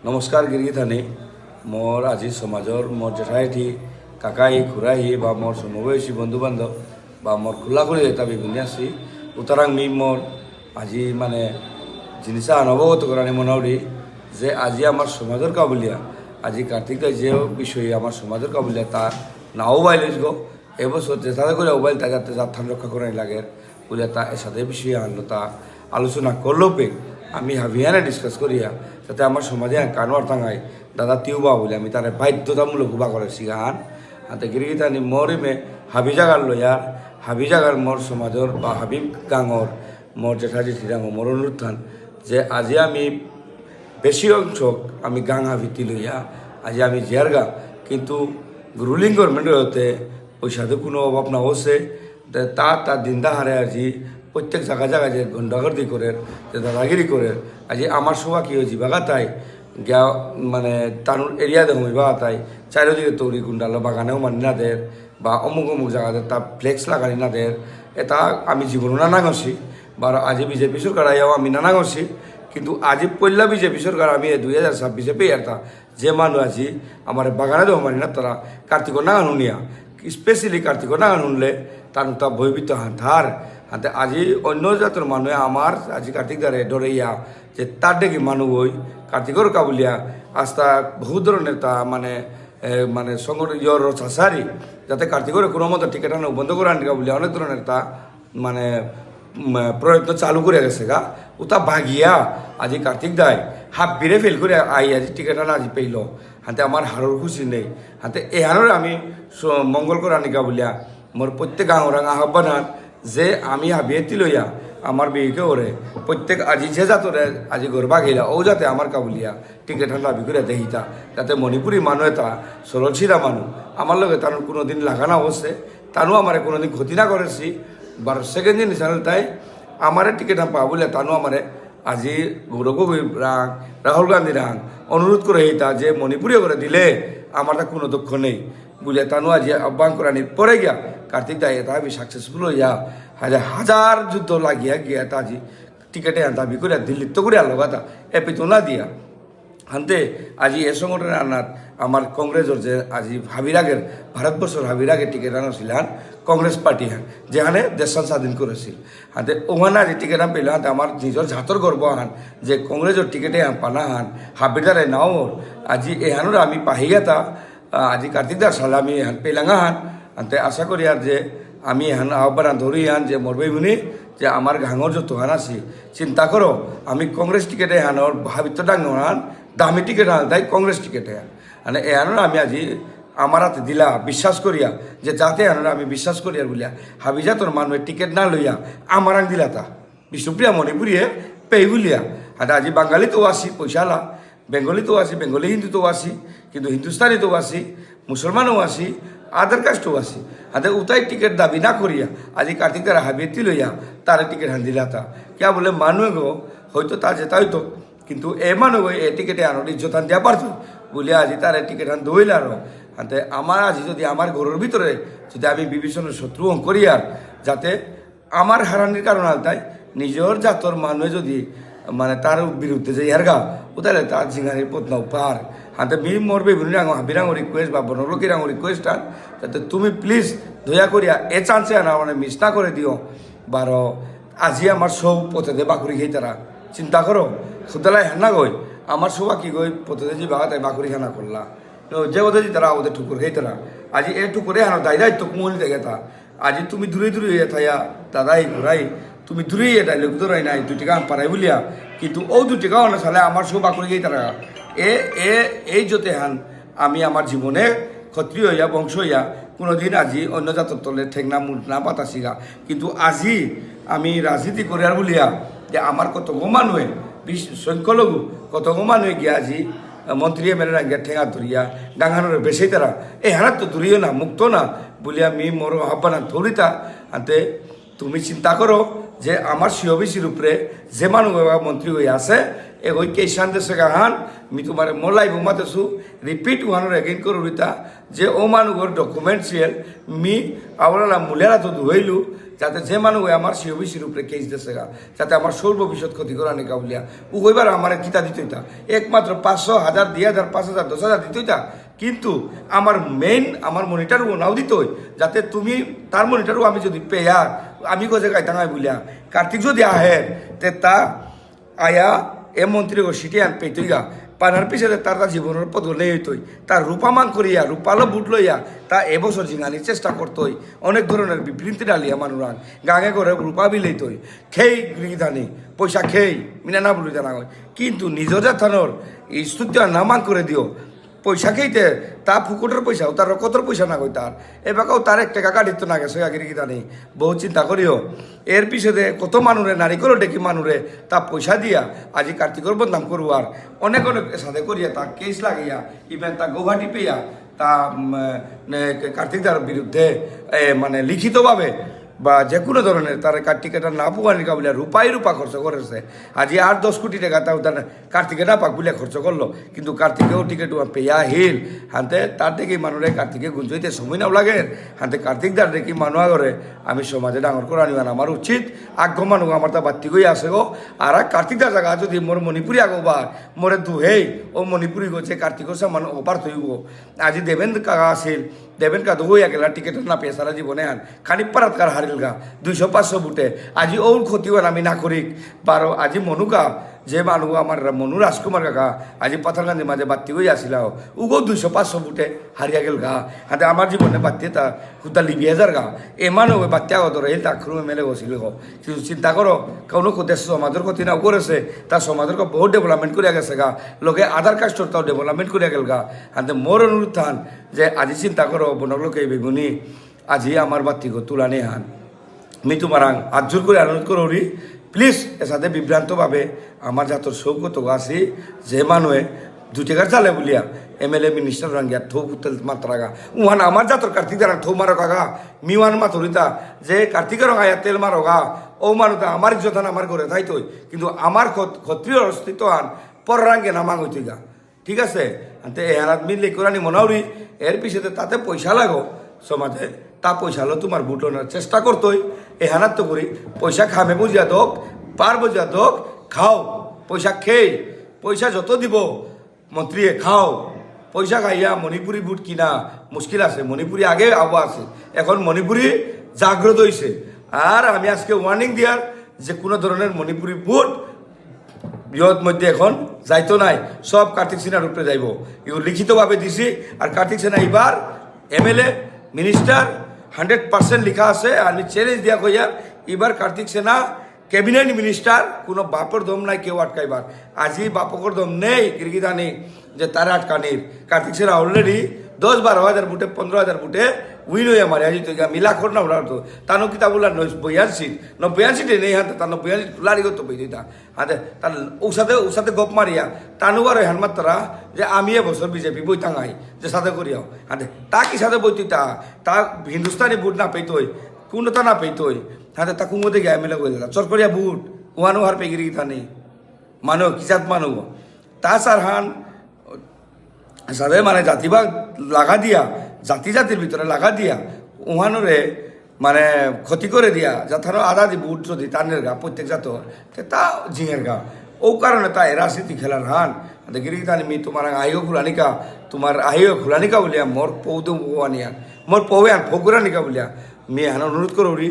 নমস্কাৰ গিৰিথানী মোৰ আজি সমাজৰ মোৰ জেঠাইঠি কাকাই খুৰাহি বা মোৰ সমবয়সী বন্ধু বান্ধব বা মোৰ খোলাখুলি এটা বিভিন্ন আছি উত্তৰাং মি মোৰ আজি মানে জিনিসা অনবগত করানি মনাউরি যে আজি আমার সমাজের কাবুলিয়া আজি কার্তিক যে বিষয়ে আমার সমাজের কাবুলিয়া তা নাও বাইলিস গো এবছর যে তাদের করে মোবাইল তা যাতে যাত্রান রক্ষা করাই লাগে বলে তা এর সাথে বিষয়ে আনলো তা আলোচনা করলো পে আমি হাবিয়ানে ডিসকাস করিয়া যাতে আমার সমাজে কানোয়ার টাঙাই দাদা তিউবা বলে আমি তার বাধ্যতামূলক উবা করে সিগাহান হাতে গিরিগিতানি মরিমে হাবি জাগার লইয়ার হাবি জাগার মোর সমাজের বা হাবিব গাঙর মোর জেঠাজি ঠিরাঙ মোর অনুষ্ঠান যে আজি আমি বেশি অংশ আমি গাং হাবিতি লইয়া আজি আমি জিয়ার গা কিন্তু রুলিং গভর্নমেন্টের হতে পয়সাতে কোনো অভাব না হচ্ছে তার দিনদা হারে আজি প্রত্যেক জায়গায় যে গন্ডাগর্দি করে যে দাদাগিরি করে আজি আমার সভা কি হয়েছি বাগা তাই গিয়া মানে তানুর এরিয়া দেখো বা তাই চারিদিকে তৈরি গুন্ডালো বাগানেও মানি না দের বা অমুক অমুক জায়গাতে তা ফ্লেক্স লাগানি না দের এটা আমি জীবনও নানা গছি বা আজি বিজেপি সরকার আইয়াও আমি নানা গছি কিন্তু আজি পয়লা বিজেপি সরকার আমি 2026 পেয়ে আর যে মানুষ আছি আমার বাগানে দেওয়া মানি না তারা কার্তিক নাগান শুনিয়া স্পেশালি কার্তিক নাগান শুনলে তার তা ভয়ভীত হাঁথার হাতে আজি অন্য জাতের মানুষে আমার আজি কার্তিক দ্বারে ডরাইয়া যে তার ডেকে মানুষ ওই কার্তিকর কাবুলিয়া আস্তা বহু ধরনের তা মানে মানে সংগঠন ইয়র চাষারি যাতে কার্তিকরে কোনো মতো টিকিট আনো বন্ধ করে আনি কাবুলিয়া অনেক ধরনের তা মানে প্রয়ত্ন চালু করে গেছে গা ওটা ভাগিয়া আজি কার্তিক দায় হাফ বিরে ফেল করে আই আজি টিকিট আনা আজি পেইল হাতে আমার হারর খুশি নেই হাতে এহানোর আমি মঙ্গল করে আনিকা বলিয়া মোর প্রত্যেক গাঁওরাং আহ্বান যে আমি হাবিয়েতি লইয়া আমার বিয়েকে ওরে প্রত্যেক আজি যে যাতরে আজি গরবা গেলা ও যাতে আমার কাবুলিয়া টিকিট দাবি করে দেহিতা যাতে মণিপুরি মানুষ এটা সরলছিরা মানুষ আমার লগে তার কোনোদিন লাগানো হচ্ছে তানও আমার কোনোদিন ক্ষতি না করেছি বার সেকেন্ড জিনিস তাই আমার টিকিট পাওয়া বলে তানও আমার আজি গৌরব গগৈ রাং রাহুল গান্ধী রাং অনুরোধ করে এইটা যে মণিপুরে করে দিলে আমার কোনো দুঃখ নেই বুঝলে তানু আজি আহ্বান করানি পরে গিয়া কার্তিক দায় এটা আমি সাকসেসফুল হইয়া হাজার যুদ্ধ লাগিয়া গিয়া তা আজি টিকেটে দাবি করে দিল্লি তো করে আলো কথা এপি তো না দিয়া হান্তে আজি এ সংগঠনের আনাত আমার কংগ্রেসের যে আজি হাবিরাগের ভারতবর্ষের হাবিরাগের টিকিট আনছিল হান কংগ্রেস পার্টি হান যেখানে দেশান স্বাধীন করেছিল হাতে ওখানে আজি টিকিট আন পেলে হাতে আমার নিজের ঝাতর গর্ব হান যে কংগ্রেসের টিকিটে পানা হান হাবিরারে নাও আজি এহানোর আমি পাহিয়া তা আজি কার্তিক দাস সালে আমি এহান পেলাঙ্গা হান হাতে আশা করি আর যে আমি এহান আহ্বান ধরি হান যে মরবে মুনি যে আমার ঘাঙর যত হান আছি চিন্তা করো আমি কংগ্রেস টিকিটে হানোর ভাবিত ডাঙ্গ হান দামি টিকিট হান তাই কংগ্রেস টিকিটে হান মানে এহানোর আমি আজি আমার হাতে দিলা বিশ্বাস করিয়া যে যাতে হানোর আমি বিশ্বাস করিয়া বলিয়া হাবিজাতর মানুষের টিকিট না লইয়া আমার আং দিলা তা বিষ্ণুপ্রিয়া মণিপুরিয়ে পেই বলিয়া হাতে আজি বাঙালি তো আসি পয়সালা বেঙ্গলি তো আসি বেঙ্গলি হিন্দু তো আসি কিন্তু হিন্দুস্তানি তো আসি মুসলমানও আসি আদার কাস্টও আসি হাতে উতাই টিকিট দাবি না করিয়া আজি কার্তিক দ্বারা হাবিয়েতি লইয়া তার টিকিট হান দিলা তা কিয়া বলে মানুষ গো হয়তো তা যেতা হইতো কিন্তু এ মানুষ এ টিকিটে আনোর ইজ্জত আন দিয়া পারতো বলে আজি তার টিকিট হান দইল আর হাতে আমার আজি যদি আমার ঘরের ভিতরে যদি আমি বিভীষণের শত্রু করিয়ার যাতে আমার হারানির কারণ তাই নিজের জাতর মানুষ যদি মানে তার বিরুদ্ধে যে ইয়ারগা ওতালে তার ঝিঙানির পত্নাও পার হাতে মি মরবে হাবিরাং রিকোয়েস্ট বা বনরকিরাং রিকোয়েস্ট আন যাতে তুমি প্লিজ দয়া করিয়া এ চান্সে আনা মানে মিস না করে দিও বারো আজি আমার সৌ পথে দে বাকুরি খেয়ে তারা চিন্তা করো সুতরাং হেনা গই আমার সৌবা কি গই পথে যে বাগা তাই বাকুরি খানা করলা যে ওদের তারা ওদের ঠুকুর খেয়ে তারা আজি এ ঠুকুরে হানো দায় দায়িত্ব কুমলি দেখে তা আজি তুমি দূরে দূরে থাইয়া দাদাই ঘুরাই তুমি দূরে এটা লোক ধরাই নাই 2 টাকা পারাই বলিয়া কিন্তু ও 2 টাকাও না সালে আমার সৌ বাকুরি খেয়ে তারা এই যতে হান আমি আমার জীবনে ক্ষত্রিয় হইয়া বংশ হইয়া কোনোদিন আজি অন্য জাতর তলে ঠেংনা মুঠ না পাতাছিগা কিন্তু আজি আমি রাজনীতি করিয়ার বলিয়া যে আমার কত মানুষে সংখ্যালঘু কত মানুষে গিয়া আজি মন্ত্রী এমএলএ গিয়া ঠেঙা ধরিয়া ডাঙানোর বেশি তারা এই হারাত তো দূরিও না মুক্ত না বলিয়া আমি মোর আহ্বান ধরিতা হাতে তুমি চিন্তা করো যে আমার সিওবিসির উপরে যে মানুষ মন্ত্রী হয়ে আছে ওই কেশান দেশে গাহান আমি তোমার মোলাই বোমাতেছু রিপিট ওয়ানোর এগেইন করুতা যে ও মানুষের ডকুমেন্টসিয়াল মি আওয়ালা মুলেরা তো ধুইলু যাতে যে মানুষ আমার সে বেশির উপরে কেস দিছে গা যাতে আমার সৌর ভবিষ্যৎ ক্ষতি করা নিকা বলিয়া ও ওইবার আমার কিতা দিতই তা একমাত্র 500, 1000, 2000, 5000, 10,000 দিতই তা কিন্তু আমার মেইন আমার মনিটারও নাও দিতই যাতে তুমি তার মনিটারও আমি যদি পেয়া আমি কোথায় গাইতাঙাই বলিয়া কার্তিক যদি আহে তে তা আয়া এ মন্ত্রী ও সিটি আন পেতই গা পানার পিছনে তার জীবনের পদ লেই হইতই তার রূপামান করিয়া রূপালো বুট লইয়া তা এবছর জিঙানির চেষ্টা করতই অনেক ধরনের বিবৃতি ডালিয়া মানুরান গাঙে করে রূপা বিলেইতই খেই গৃহীধানি পয়সা খেই মিনা না বলি জানা হয় কিন্তু নিজের থানোর এই স্তুতি নামান করে দিও পয়সা খেইতে তা ফুকুটের পয়সা তার রকতর পয়সা না কই তার এবাকেও তার 1 টাকা কাটিত না গেছে আগে গীতা নেই বহু চিন্তা করিও এর পিছনে কত মানুরে নারিকলও ডেকি মানুরে তা পয়সা দিয়া আজি কার্তিকর বদনাম করু আর অনেক অনেক সাথে করিয়া তা কেস লাগাইয়া ইভেন তা গৌহাটি পেয়া তা কার্তিকদার বিরুদ্ধে মানে লিখিতভাবে বা যে কোনো ধরনের তার কার্তিকেটা না পোয়ানিকা বলে রূপা খরচ করেছে আজি 8-10 কোটি টাকা তাও তার কার্তিকে না পাক বলে খরচ করলো কিন্তু কার্তিকেও টিকেট পেয়া হিল হাতে তার দেখি মানুষের কার্তিকে গুঞ্জইতে সময় নাও লাগে হাতে কার্তিকদার দেখি মানুষ করে আমি সমাজে ডাঙর করা নিবান আমার উচিত আগ্য মানুষ আমার তা বাত্তি গই আছে গো আর কার্তিকদার জায়গা যদি মোর মণিপুরি আগো বা মোরে দুহেই ও মণিপুরি গেছে কার্তিকর সামান অপার থইব আজি দেবেন কাকা আছিল দেবেন কা দই গেলা টিকেট না পেয়ে সারা জীবনে আন খানিক পারাতকার হারিল গা 200-500 বুটে আজি ওর ক্ষতি হয় আমি না করি বারো আজি মনুকা যে মানুষ আমার মনু রাজকুমার কাকা আজি পাথারগান্ধী মাঝে বাত্তি হয়ে আসিল উগো 200-500 বুটে হারিয়া গেল গা হাতে আমার জীবনে বাত্তি তা হুদা লিবি হাজার গা এমানও বাত্তি আগত রহিল তা খুরু মেলে বসিল গো কিন্তু চিন্তা করো কোনো দেশ সমাজের ক্ষতি নাও করেছে তার সমাজের বহুত ডেভেলপমেন্ট করিয়া গেছে গা লোকে আধার কার্ডর তাও ডেভেলপমেন্ট করিয়া গেল গা হাতে মোর অনুরোধ থান যে আজি চিন্তা করো বনক লোকে বেগুনি আজি আমার বাত্তি গো তুলানি হান আমি তোমার আজুর করে অনুরোধ করি প্লিজ এর সাথে বিভ্রান্তভাবে আমার জাতর সৌগত আছি যে মানুষে 2 টাকার চালে বলিয়া MLA মিনিস্টার রাঙ্গিয়া থৌ উত্তেল মাত্রা গা উহান আমার জাতর কার্তিক দ্বারা থৌ মারো কাগা মিওয়ান মাথরিতা যে কার্তিকের রঙাইয়া তেল মারো গা ও মানুষটা আমার ইজ্জতান আমার ঘরে থাইতই কিন্তু আমার ক্ষত্রিয় অস্তিত্ব আন পর রাঙ্গে নামাং হইতই গা ঠিক আছে এহারাত মিললে কোরআনি মনাউরি এর পিছনে তাতে পয়সা লাগো সমাজে তা পয়সা হলো তোমার বুটনের চেষ্টা করতোই এহানাত তো করি পয়সা খামে বুঝিয়া দোক পার বুঝিয়া দোক খাও পয়সা খেয়ে পয়সা যত দিব মন্ত্রী খাও পয়সা খাইয়া মণিপুরি বুট কিনা মুশকিল আছে মণিপুরি আগে আবহাওয়া আছে এখন মণিপুরি জাগ্রত হয়েছে আর আমি আজকে ওয়ার্নিং দিয়ার যে কোনো ধরনের মণিপুরি বুট বৃহৎ মধ্যে এখন যাইতো নাই সব কার্তিক সিনহার উপরে যাইব এগুলো লিখিতভাবে দিছি আর কার্তিক সিনহা এবার MLA মিনিস্টার 100% লিখা আছে আমি চ্যালেঞ্জ দিয়া কইয়া এবার কার্তিক সিনহা ক্যাবিনেট মিনিস্টার কোনো বাপর দম নাই কেউ আটকাইবার আজি বাপকর দম নেই গিরগিদানি যে তারা আটকানির কার্তিক সিনহা অলরেডি 10-12 হাজার বুটে 15,000 বুটে উইন হয়ে মারে আজি তো মিলা কর না ওরা তো তানো কিতা বললা 92 সিটে নেই হাতে তানো 92 সিট লারি গত বই দিতা হাতে তার ওসাতে গপ মারিয়া তানু আর হানমাত তারা যে আমি এবছর বিজেপি বই টাঙাই যে সাথে করিয়াও হাতে তা কি সাথে বই তা হিন্দুস্তানি বুট না পেতই কোনটা না পেতই হাতে তা কুমোতে গিয়ে মেলে করে দিলা চরকরিয়া বুট ওয়ানো হার পেগিরি গীতা নেই মানো কিসাত মানো তা সার হান সাথে মানে জাতিভাগ লাগা দিয়া জাতির ভিতরে লাগা দিয়া উহানোরে মানে ক্ষতি করে দিয়া যাথানো আধা দি বুট যদি টানের গা প্রত্যেক জাত তা ঝিঙের গা ও কারণে তা রাজনীতি খেলার হান দেখি মি তোমার আহিও খুলানিকা বলিয়া মোর পৌ দো আনিয়া মোর পৌয়ে আন ফকুরানিকা বলিয়া মি হান অনুরোধ করি